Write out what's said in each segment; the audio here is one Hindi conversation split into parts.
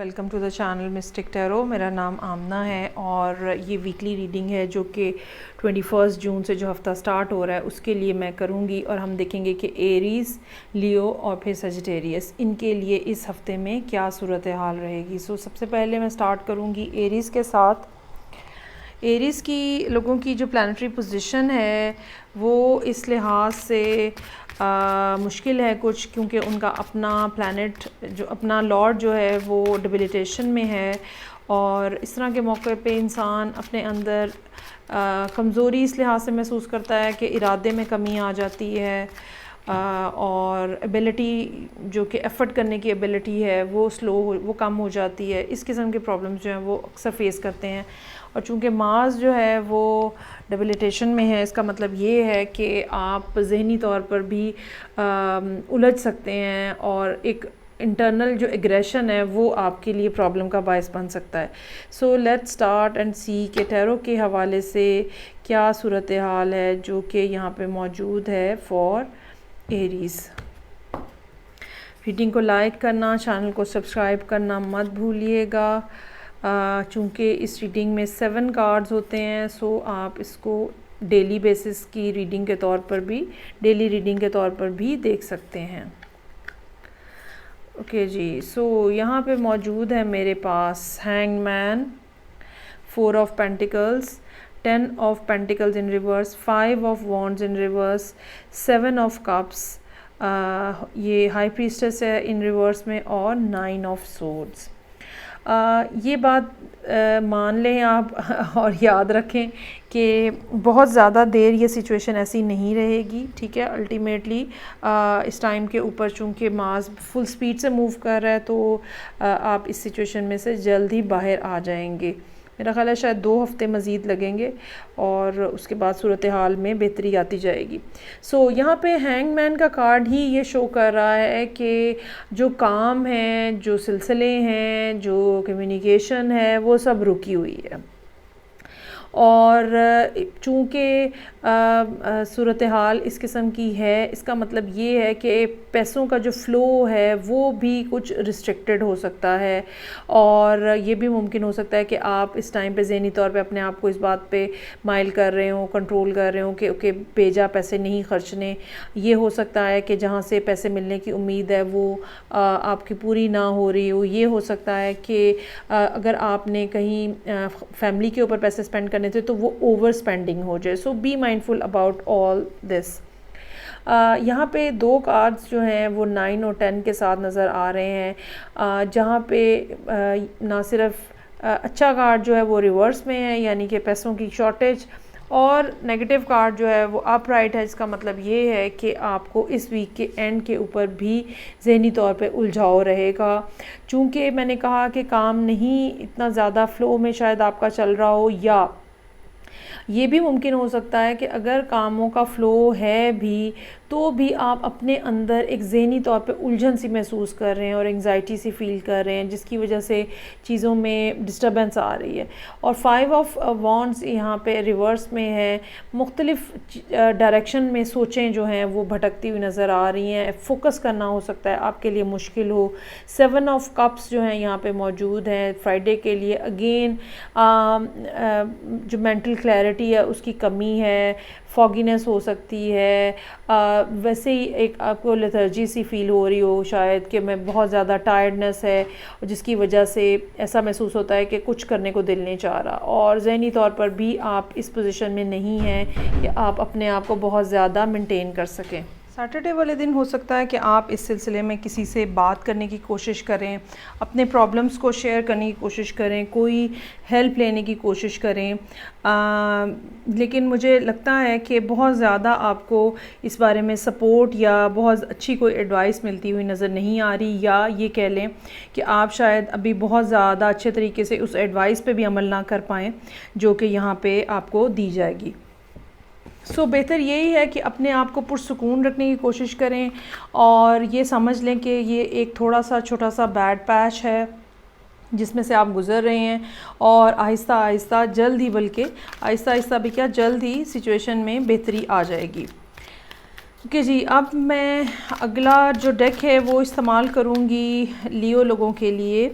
Welcome to the channel mystic tarot. मेरा नाम आमना है और ये वीकली रीडिंग है जो कि 21 जून से जो हफ़्ता स्टार्ट हो रहा है उसके लिए मैं करूँगी। और हम देखेंगे कि एरीज़, लियो और फिर सजिटेरियस, इनके लिए इस हफ़्ते में क्या सूरत हाल रहेगी। सबसे पहले मैं स्टार्ट करूँगी एरीज़ के साथ। एरीज़ की लोगों की जो प्लानिटरी पोजीशन है वो इस लिहाज से मुश्किल है कुछ, क्योंकि उनका अपना प्लैनेट जो अपना लॉर्ड जो है वो डिबिलिटेशन में है। और इस तरह के मौके पे इंसान अपने अंदर कमज़ोरी इस लिहाज से महसूस करता है कि इरादे में कमी आ जाती है और एबिलिटी जो कि एफ़र्ट करने की एबिलिटी है वो वो कम हो जाती है। इस किस्म के प्रॉब्लम्स जो हैं वो अक्सर फेस करते हैं। और चूँकि मार्स जो है वो डिबिलिटेशन में है, इसका मतलब ये है कि आप ज़हनी तौर पर भी उलझ सकते हैं और एक इंटरनल जो एग्रेशन है वो आपके लिए प्रॉब्लम का बायस बन सकता है। सो लेट्स स्टार्ट एंड सी के टैरो के हवाले से क्या सूरत हाल है जो कि यहाँ पे मौजूद है फॉर एरीज़। रीडिंग को लाइक करना, चैनल को सब्सक्राइब करना मत भूलिएगा। चूँकि इस रीडिंग में 7 कार्ड्स होते हैं, सो आप इसको डेली बेसिस की रीडिंग के तौर पर भी, डेली रीडिंग के तौर पर भी देख सकते हैं। ओके जी, सो यहाँ पे मौजूद है मेरे पास hangman, 4 of pentacles, 10 of pentacles in reverse, 5 of wands in reverse, 7 of cups, ये हाई प्रीस्टेस है इन रिवर्स में, और 9 ऑफ सोर्ड्स। ये बात मान लें आप और याद रखें कि बहुत ज़्यादा देर ये सिचुएशन ऐसी नहीं रहेगी, ठीक है। अल्टीमेटली इस टाइम के ऊपर चूँकि मार्स फुल स्पीड से मूव कर रहा है तो आप इस सिचुएशन में से जल्द ही बाहर आ जाएंगे। मेरा ख़्याल है शायद 2 हफ़्ते मज़ीद लगेंगे और उसके बाद सूरत हाल में बेहतरी आती जाएगी। यहाँ पे हैंगमैन का कार्ड ही ये शो कर रहा है कि जो काम है, जो सिलसिले हैं, जो कम्युनिकेशन है वो सब रुकी हुई है। और चूँकि सूरत हाल इस किस्म की है, इसका मतलब ये है कि पैसों का जो फ़्लो है वो भी कुछ रिस्ट्रिक्टेड हो सकता है। और ये भी मुमकिन हो सकता है कि आप इस टाइम पे ज़हनी तौर पे अपने आप को इस बात पे माइल कर रहे हो, कंट्रोल कर रहे हो कि ओके बेजा पैसे नहीं खर्चने। ये हो सकता है कि जहाँ से पैसे मिलने की उम्मीद है वो आपकी पूरी ना हो रही हो। ये हो सकता है कि अगर आपने कहीं फैमिली के ऊपर पैसे स्पेंड करने थे तो वो ओवर स्पेंडिंग हो जाए। So be mindful about all this. यहाँ पे 2 कार्ड्स जो हैं वो 9 और 10 के साथ नज़र आ रहे हैं, जहाँ पे ना सिर्फ अच्छा कार्ड जो है वो रिवर्स में है, यानी कि पैसों की शॉर्टेज, और नेगेटिव कार्ड जो है वो अपराइट है। इसका मतलब ये है कि आपको इस वीक के एंड के ऊपर भी ज़हनी तौर पे उलझाव रहेगा। चूँकि मैंने कहा कि काम नहीं इतना ज़्यादा फ़्लो में शायद आपका चल रहा हो, या ये भी मुमकिन हो सकता है कि अगर कामों का फ़्लो है भी तो भी आप अपने अंदर एक ज़हनी तौर पे उलझन सी महसूस कर रहे हैं और एंग्जाइटी सी फ़ील कर रहे हैं, जिसकी वजह से चीज़ों में डिस्टर्बेंस आ रही है। और 5 ऑफ वॉन्ड्स यहाँ पे रिवर्स में है। मुख्तलिफ डायरेक्शन में सोचें जो हैं वो भटकती हुई नज़र आ रही हैं, फोकस करना हो सकता है आपके लिए मुश्किल हो। 7 ऑफ कप्स जो हैं यहाँ पे मौजूद हैं फ्राइडे के लिए। अगेन जो मेंटल क्लैरिटी है उसकी कमी है, फॉगीनेस हो सकती है। वैसे ही एक आपको लेथर्जी सी फील हो रही हो शायद कि मैं बहुत ज़्यादा टायर्डनेस है, जिसकी वजह से ऐसा महसूस होता है कि कुछ करने को दिल नहीं चाह रहा। और ज़हनी तौर पर भी आप इस पोजीशन में नहीं हैं कि आप अपने आप को बहुत ज़्यादा मेंटेन कर सकें। सैटरडे वाले दिन हो सकता है कि आप इस सिलसिले में किसी से बात करने की कोशिश करें, अपने प्रॉब्लम्स को शेयर करने की कोशिश करें, कोई हेल्प लेने की कोशिश करें। लेकिन मुझे लगता है कि बहुत ज़्यादा आपको इस बारे में सपोर्ट या बहुत अच्छी कोई एडवाइस मिलती हुई नज़र नहीं आ रही, या ये कह लें कि आप शायद अभी बहुत ज़्यादा अच्छे तरीके से उस एडवाइस पे भी अमल ना कर पाएँ जो कि यहाँ पे आपको दी जाएगी। बेहतर यही है कि अपने आप को पुरसुकून रखने की कोशिश करें और ये समझ लें कि ये एक थोड़ा सा छोटा सा बैड पैच है जिसमें से आप गुज़र रहे हैं, और आहिस्ता आहिस्ता जल्द ही, बल्कि आहिस्ता आहिस्ता भी क्या, जल्द ही सिचुएशन में बेहतरी आ जाएगी। ओके जी, अब मैं अगला जो डेक है वो इस्तेमाल करूँगी लियो लोगों के लिए,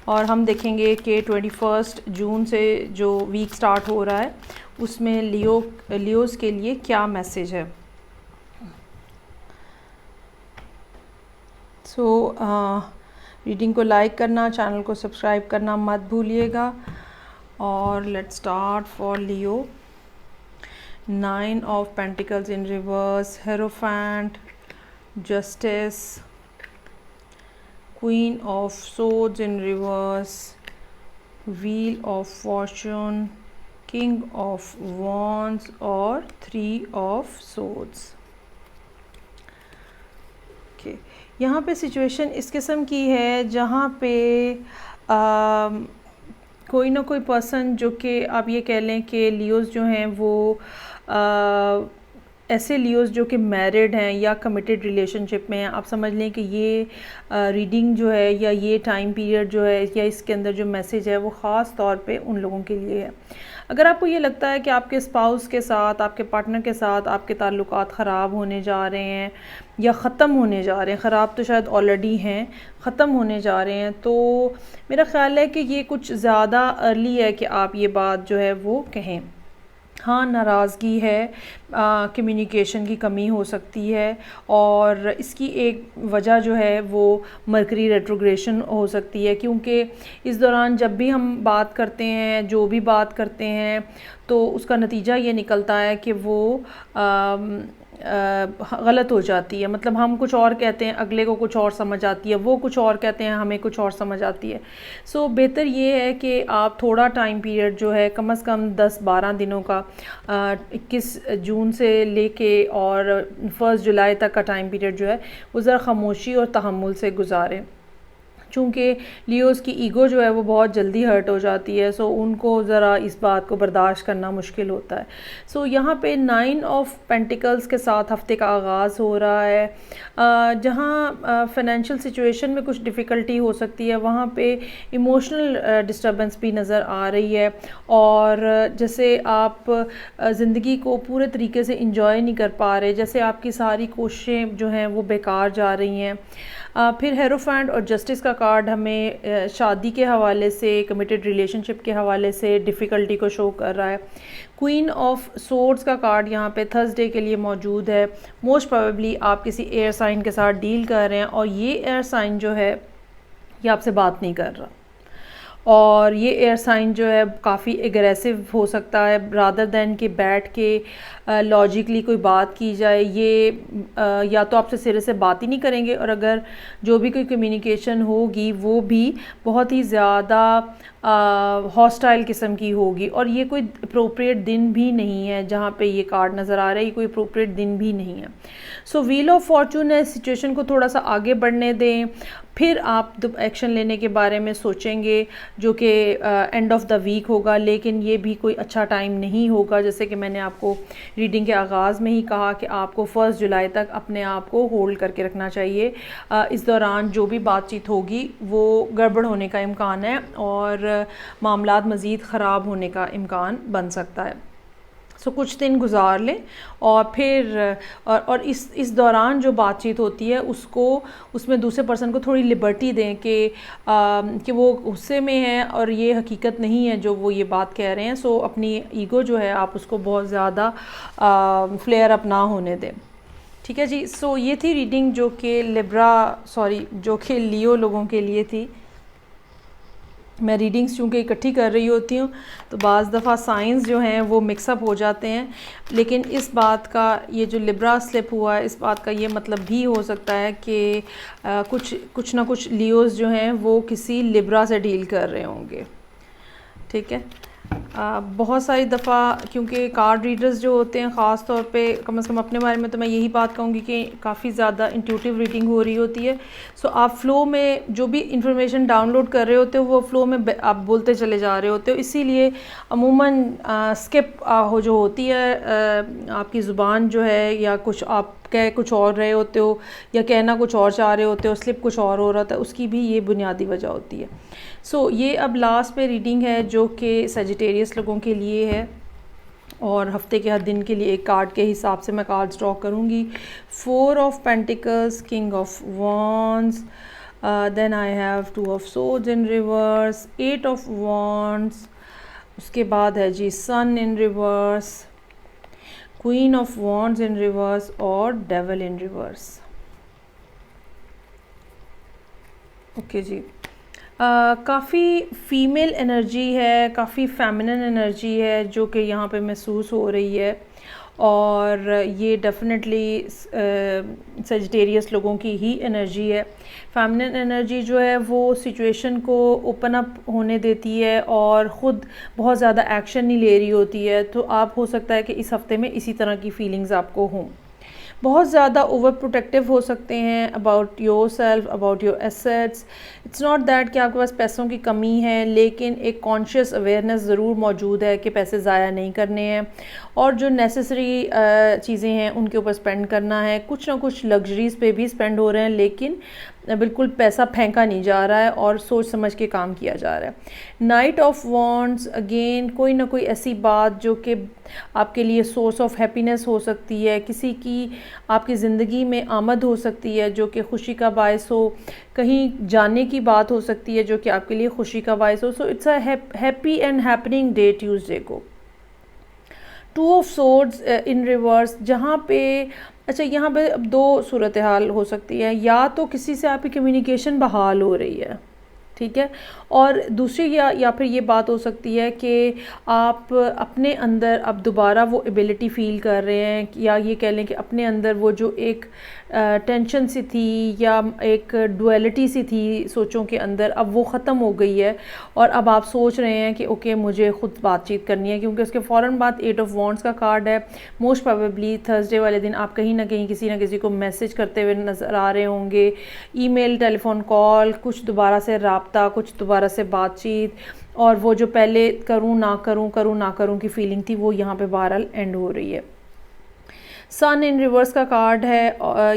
और हम देखेंगे कि 21 जून से जो वीक स्टार्ट हो रहा है उसमें लियोज़ के लिए क्या मैसेज है। सो रीडिंग को लाइक करना, चैनल को सब्सक्राइब करना मत भूलिएगा। और let's start for Leo. 9 of pentacles in reverse, hierophant, justice, queen of swords in reverse, wheel of Fortune, king of wands और 3 ऑफ सोर्ड्स। ओके, यहाँ पे सिचुएशन इस किस्म की है जहाँ पे कोई ना कोई पर्सन, जो कि आप ये कह लें कि लियोज़ जो हैं वो ऐसे लियोज़ जो कि मैरिड हैं या कमिटेड रिलेशनशिप में हैं, आप समझ लें कि ये रीडिंग जो है या ये टाइम पीरियड जो है या इसके अंदर जो मैसेज है वो ख़ास तौर पे उन लोगों के लिए है। अगर आपको ये लगता है कि आपके स्पाउस के साथ, आपके पार्टनर के साथ आपके ताल्लुकात ख़राब होने जा रहे हैं या ख़त्म होने जा रहे हैं, ख़राब तो शायद ऑलरेडी हैं, ख़त्म होने जा रहे हैं, तो मेरा ख़्याल है कि ये कुछ ज़्यादा अर्ली है कि आप ये बात जो है वो कहें। हाँ, नाराज़गी है, कम्युनिकेशन की कमी हो सकती है और इसकी एक वजह जो है वो मरकरी रेट्रोग्रेशन हो सकती है, क्योंकि इस दौरान जब भी हम बात करते हैं, जो भी बात करते हैं, तो उसका नतीजा ये निकलता है कि वो गलत हो जाती है। मतलब हम कुछ और कहते हैं, अगले को कुछ और समझ आती है, वो कुछ और कहते हैं, हमें कुछ और समझ आती है। सो बेहतर ये है कि आप थोड़ा टाइम पीरियड जो है कम से कम 10-12 दिनों का 21 जून से लेके और 1 जुलाई तक का टाइम पीरियड जो है वो ज़रा खामोशी और तहम्मुल से गुजारें, चूँकि लियोज़ की ईगो जो है वो बहुत जल्दी हर्ट हो जाती है। सो उनको ज़रा इस बात को बर्दाश्त करना मुश्किल होता है। सो यहाँ पे 9 ऑफ पेंटिकल्स के साथ हफ्ते का आगाज़ हो रहा है। जहाँ फ़ाइनेंशियल सिचुएशन में कुछ डिफ़िकल्टी हो सकती है, वहाँ पे इमोशनल डिस्टर्बेंस भी नज़र आ रही है और जैसे आप ज़िंदगी को पूरे तरीके से इंजॉय नहीं कर पा रहे, जैसे आपकी सारी कोशिशें जो हैं वो बेकार जा रही हैं। फिर हेरोफेंट और जस्टिस का कार्ड हमें शादी के हवाले से, कमिटेड रिलेशनशिप के हवाले से डिफ़िकल्टी को शो कर रहा है। क्वीन ऑफ सोर्ड्स का कार्ड यहाँ पे थर्सडे के लिए मौजूद है। मोस्ट प्रोबेबली आप किसी एयर साइन के साथ डील कर रहे हैं और ये एयर साइन जो है ये आपसे बात नहीं कर रहा और ये एयर साइन जो है काफ़ी एग्रेसिव हो सकता है। रादर दैन कि बैठ के लॉजिकली कोई बात की जाए, ये या तो आपसे सिरे से बात ही नहीं करेंगे और अगर जो भी कोई कम्युनिकेशन होगी वो भी बहुत ही ज़्यादा हॉस्टाइल किस्म की होगी और ये कोई अप्रोप्रिएट दिन भी नहीं है। जहाँ पे ये कार्ड नज़र आ रहा है ये कोई अप्रोप्रिएट दिन भी नहीं है। सो व्हील ऑफ फॉर्चून है, सिचुएशन को थोड़ा सा आगे बढ़ने दें, फिर आप एक्शन लेने के बारे में सोचेंगे, जो कि एंड ऑफ द वीक होगा। लेकिन ये भी कोई अच्छा टाइम नहीं होगा, जैसे कि मैंने आपको रीडिंग के आगाज़ में ही कहा कि आपको 1 जुलाई तक अपने आप को होल्ड करके रखना चाहिए। इस दौरान जो भी बातचीत होगी वो गड़बड़ होने का इम्कान है और मामलात मज़ीद ख़राब होने का इम्कान बन सकता है। सो कुछ दिन गुजार लें और फिर और इस दौरान जो बातचीत होती है उसको, उसमें दूसरे पर्सन को थोड़ी लिबर्टी दें कि वो गुस्से में है और ये हकीकत नहीं है जो वो ये बात कह रहे हैं। सो अपनी ईगो जो है आप उसको बहुत ज़्यादा फ्लेयर अप ना होने दें। ठीक है जी। सो ये थी रीडिंग जो कि जो कि लियो लोगों के लिए थी। मैं रीडिंग्स चूँकि इकट्ठी कर रही होती हूँ तो बाज़ दफ़ा साइंस जो हैं वो मिक्सअप हो जाते हैं, लेकिन इस बात का, ये जो लिब्रा स्लिप हुआ है, इस बात का ये मतलब भी हो सकता है कि कुछ ना कुछ लियोज़ जो हैं वो किसी लिब्रा से डील कर रहे होंगे। ठीक है। बहुत सारी दफ़ा क्योंकि कार्ड रीडर्स जो होते हैं ख़ास तौर पे, कम से कम अपने बारे में तो मैं यही बात कहूँगी कि काफ़ी ज़्यादा इंट्यूटिव रीडिंग हो रही होती है। सो आप फ़्लो में जो भी इंफॉर्मेशन डाउनलोड कर रहे होते हो वो फ़्लो में आप बोलते चले जा रहे होते हो, इसीलिए अमूमन स्किप जो होती है आपकी ज़ुबान जो है, या कुछ आप कह कुछ और रहे होते हो या कहना कुछ और चाह रहे होते हो, स्लिप कुछ और हो रहा था, उसकी भी ये बुनियादी वजह होती है। सो ये अब लास्ट पे रीडिंग है जो कि सजिटेरियस लोगों के लिए है और हफ्ते के हर दिन के लिए एक कार्ड के हिसाब से मैं कार्ड्स ड्रॉ करूँगी। 4 of pentacles, king of wands, then I have 2 of swords in reverse, 8 of wands, उसके बाद है जी sun in reverse, queen of wands in reverse और डेविल इन रिवर्स। ओके जी, काफ़ी फ़ीमेल एनर्जी है, काफ़ी फेमिनिन एनर्जी है जो कि यहाँ पे महसूस हो रही है, और ये डेफिनेटली सजिटेरियस लोगों की ही एनर्जी है। फेमिनिन एनर्जी जो है वो सिचुएशन को ओपन अप होने देती है और ख़ुद बहुत ज़्यादा एक्शन नहीं ले रही होती है, तो आप हो सकता है कि इस हफ्ते में इसी तरह की फीलिंग्स आपको हों। बहुत ज़्यादा ओवर प्रोटेक्टिव हो सकते हैं about your self, about your assets. It's not that कि आपके पास पैसों की कमी है, लेकिन एक कॉन्शियस अवेयरनेस ज़रूर मौजूद है कि पैसे ज़ाया नहीं करने हैं और जो नेसेसरी चीज़ें हैं उनके ऊपर स्पेंड करना है। कुछ ना कुछ लग्जरीज़ पे भी स्पेंड हो रहे हैं, लेकिन बिल्कुल पैसा फेंका नहीं जा रहा है और सोच समझ के काम किया जा रहा है। नाइट ऑफ वॉन्ड्स, अगेन कोई ना कोई ऐसी बात जो कि आपके लिए सोर्स ऑफ हैप्पीनेस हो सकती है, किसी की आपकी ज़िंदगी में आमद हो सकती है जो कि खुशी का बायस हो, कहीं जाने की बात हो सकती है जो कि आपके लिए खुशी का बायस हो। So it's a happy and happening day Tuesday को। 2 ऑफ सोर्ड्स इन रिवर्स, जहाँ पे अच्छा यहाँ पे अब 2 सूरत हाल हो सकती है, या तो किसी से आपकी कम्युनिकेशन बहाल हो रही है, ठीक है, और दूसरी या फिर ये बात हो सकती है कि आप अपने अंदर अब दोबारा वो एबिलिटी फ़ील कर रहे हैं, या ये कह लें कि अपने अंदर वो जो एक टेंशन सी थी या एक डुअलिटी सी थी सोचों के अंदर, अब वो ख़त्म हो गई है और अब आप सोच रहे हैं कि ओके मुझे ख़ुद बातचीत करनी है, क्योंकि उसके फ़ौरन बाद 8 ऑफ वॉन्ड्स का कार्ड है। मोस्ट प्रोबेबली थर्सडे वाले दिन आप कहीं ना कहीं किसी ना किसी को मैसेज करते हुए नज़र आ रहे होंगे, ईमेल, टेलीफोन कॉल, कुछ दोबारा से राब्ता, कुछ दोबारा से बातचीत, और वो जो पहले करूँ ना करूँ की फीलिंग थी वो यहाँ पे बहरहाल एंड हो रही है। सन इन रिवर्स का कार्ड है,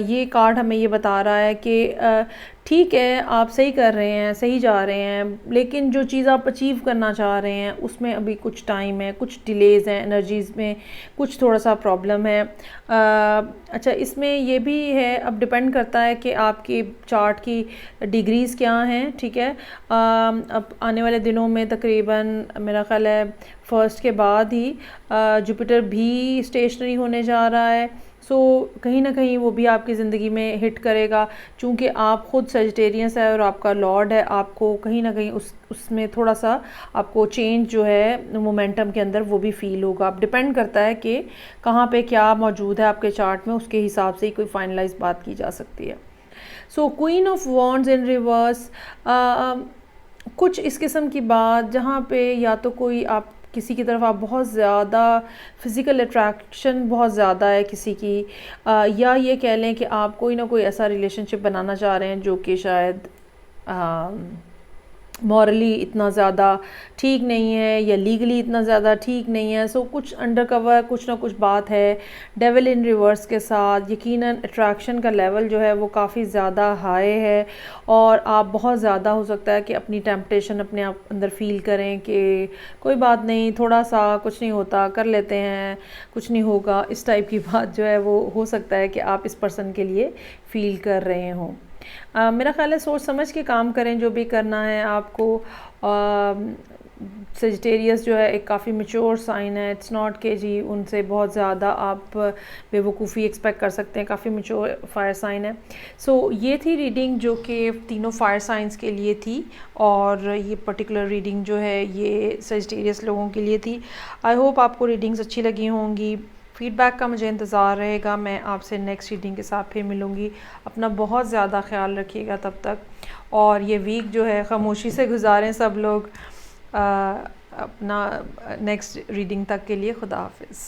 ये कार्ड हमें ये बता रहा है कि ठीक है आप सही कर रहे हैं, सही जा रहे हैं, लेकिन जो चीज़ आप अचीव करना चाह रहे हैं उसमें अभी कुछ टाइम है, कुछ डिलेज़ हैं, एनर्जीज़ में कुछ थोड़ा सा प्रॉब्लम है। अच्छा, इसमें ये भी है, अब डिपेंड करता है कि आपकी चार्ट की डिग्रीज़ क्या हैं, ठीक है। अब आने वाले दिनों में तकरीबन मेरा ख्याल है फर्स्ट के बाद ही जुपिटर भी स्टेशनरी होने जा रहा है, सो कहीं ना कहीं वो भी आपकी ज़िंदगी में हिट करेगा, चूँकि आप ख़ुद सजिटेरियंस है और आपका लॉर्ड है, आपको कहीं ना कहीं उसमें थोड़ा सा आपको चेंज जो है मोमेंटम के अंदर वो भी फ़ील होगा। अब डिपेंड करता है कि कहाँ पे क्या मौजूद है आपके चार्ट में, उसके हिसाब से ही कोई फाइनलाइज बात की जा सकती है। सो queen of wands in reverse, कुछ इस किस्म की बात जहाँ पे या तो कोई आप किसी की तरफ आप बहुत ज़्यादा फ़िज़िकल अट्रैक्शन बहुत ज़्यादा है किसी की, या ये कह लें कि आप कोई ना कोई ऐसा रिलेशनशिप बनाना चाह रहे हैं जो कि शायद मॉरली इतना ज़्यादा ठीक नहीं है या लीगली इतना ज़्यादा ठीक नहीं है। सो कुछ अंडर कवर कुछ ना कुछ बात है डेविल इन रिवर्स के साथ। यकीनन अट्रैक्शन का लेवल जो है वो काफ़ी ज़्यादा हाई है और आप बहुत ज़्यादा हो सकता है कि अपनी टेम्पटेशन अपने आप अंदर फ़ील करें कि कोई बात नहीं, थोड़ा सा कुछ नहीं होता, कर लेते हैं, कुछ नहीं होगा, इस टाइप की बात जो है वो हो सकता है कि आप इस पर्सन के लिए फ़ील कर रहे हों। मेरा ख्याल है सोच समझ के काम करें जो भी करना है आपको। सजिटेरियस जो है एक काफ़ी मैच्योर साइन है, इट्स नॉट के जी उनसे बहुत ज़्यादा आप बेवकूफ़ी एक्सपेक्ट कर सकते हैं, काफ़ी मैच्योर फायर साइन है। सो ये थी रीडिंग जो कि तीनों फायर साइंस के लिए थी और ये पर्टिकुलर रीडिंग जो है ये सजिटेरियस लोगों के लिए थी। आई होप आपको रीडिंग्स अच्छी लगी होंगी। फ़ीडबैक का मुझे इंतज़ार रहेगा। मैं आपसे नेक्स्ट रीडिंग के साथ फिर मिलूँगी। अपना बहुत ज़्यादा ख्याल रखिएगा तब तक, और ये वीक जो है खामोशी से गुजारें सब लोग। अपना नेक्स्ट रीडिंग तक के लिए खुदा हाफिज़।